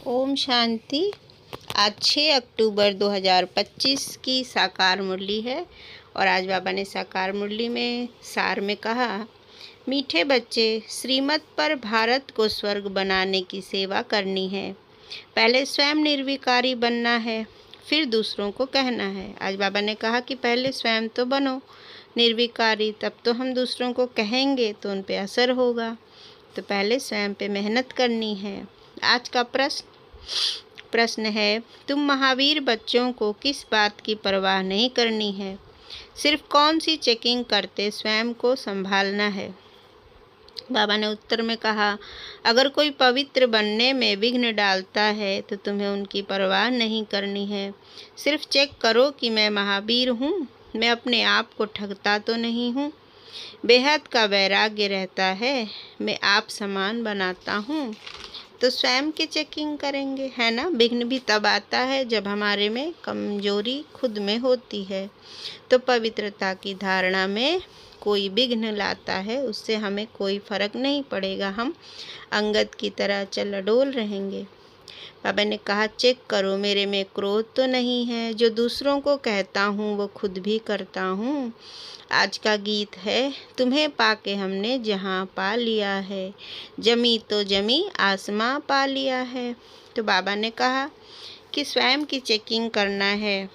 ओम शांति। आज 6 अक्टूबर 2025 की साकार मुरली है और आज बाबा ने साकार मुरली में सार में कहा, मीठे बच्चे, श्रीमत पर भारत को स्वर्ग बनाने की सेवा करनी है। पहले स्वयं निर्विकारी बनना है, फिर दूसरों को कहना है। आज बाबा ने कहा कि पहले स्वयं तो बनो निर्विकारी, तब तो हम दूसरों को कहेंगे तो उन पे असर होगा। तो पहले स्वयं पे मेहनत करनी है। आज का प्रश्न है, तुम महावीर बच्चों को किस बात की परवाह नहीं करनी है? सिर्फ कौन सी चेकिंग करते स्वयं को संभालना है? बाबा ने उत्तर में कहा, अगर कोई पवित्र बनने में विघ्न डालता है तो तुम्हें उनकी परवाह नहीं करनी है। सिर्फ चेक करो कि मैं महावीर हूँ, मैं अपने आप को ठगता तो नहीं हूँ। बेहद का वैराग्य रहता है, मैं आप समान बनाता हूँ। तो स्वयं की चेकिंग करेंगे, है ना। विघ्न भी तब आता है जब हमारे में कमजोरी खुद में होती है। तो पवित्रता की धारणा में कोई विघ्न लाता है, उससे हमें कोई फर्क नहीं पड़ेगा। हम अंगद की तरह चल डोल रहेंगे। बाबा ने कहा, चेक करो मेरे में क्रोध तो नहीं है। जो दूसरों को कहता हूँ वो खुद भी करता हूँ। आज का गीत है, तुम्हें पाके हमने जहाँ पा लिया है, जमी तो जमी आसमां पा लिया है। तो बाबा ने कहा कि स्वयं की चेकिंग करना है।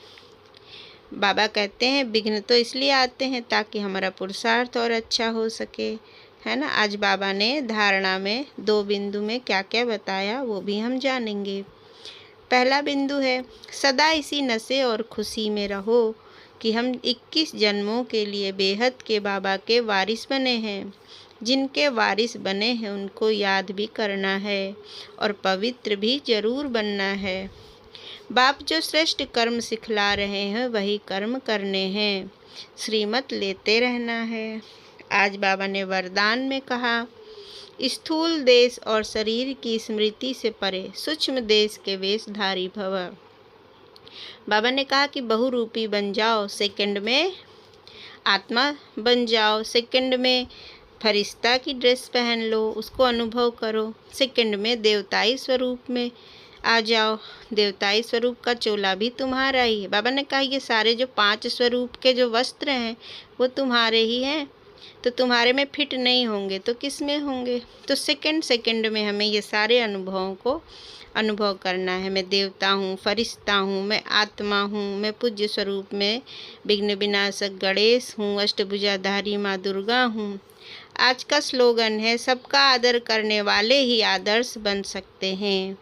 बाबा कहते हैं विघ्न तो इसलिए आते हैं ताकि हमारा पुरुषार्थ और अच्छा हो सके, है ना। आज बाबा ने धारणा में 2 बिंदु में क्या क्या बताया वो भी हम जानेंगे। पहला बिंदु है, सदा इसी नशे और खुशी में रहो कि हम 21 जन्मों के लिए बेहद के बाबा के वारिस बने हैं। जिनके वारिस बने हैं उनको याद भी करना है और पवित्र भी जरूर बनना है। बाप जो श्रेष्ठ कर्म सिखला रहे हैं वही कर्म करने हैं, श्रीमत लेते रहना है। आज बाबा ने वरदान में कहा, स्थूल देश और शरीर की स्मृति से परे सूक्ष्म देश के वेशधारी भव। बाबा ने कहा कि बहुरूपी बन जाओ, सेकंड में आत्मा बन जाओ, सेकंड में फरिश्ता की ड्रेस पहन लो, उसको अनुभव करो, सेकंड में देवताई स्वरूप में आ जाओ, देवताई स्वरूप का चोला भी तुम्हारा ही है। बाबा ने कहा ये सारे जो 5 स्वरूप के जो वस्त्र हैं वो तुम्हारे ही हैं, तो तुम्हारे में फिट नहीं होंगे तो किस में होंगे। तो सेकंड में हमें ये सारे अनुभवों को अनुभव करना है। मैं देवता हूँ, फरिश्ता हूँ, मैं आत्मा हूँ, मैं पूज्य स्वरूप में विघ्न विनाशक गणेश हूँ, अष्टभुजाधारी माँ दुर्गा हूँ। आज का स्लोगन है, सबका आदर करने वाले ही आदर्श बन सकते हैं।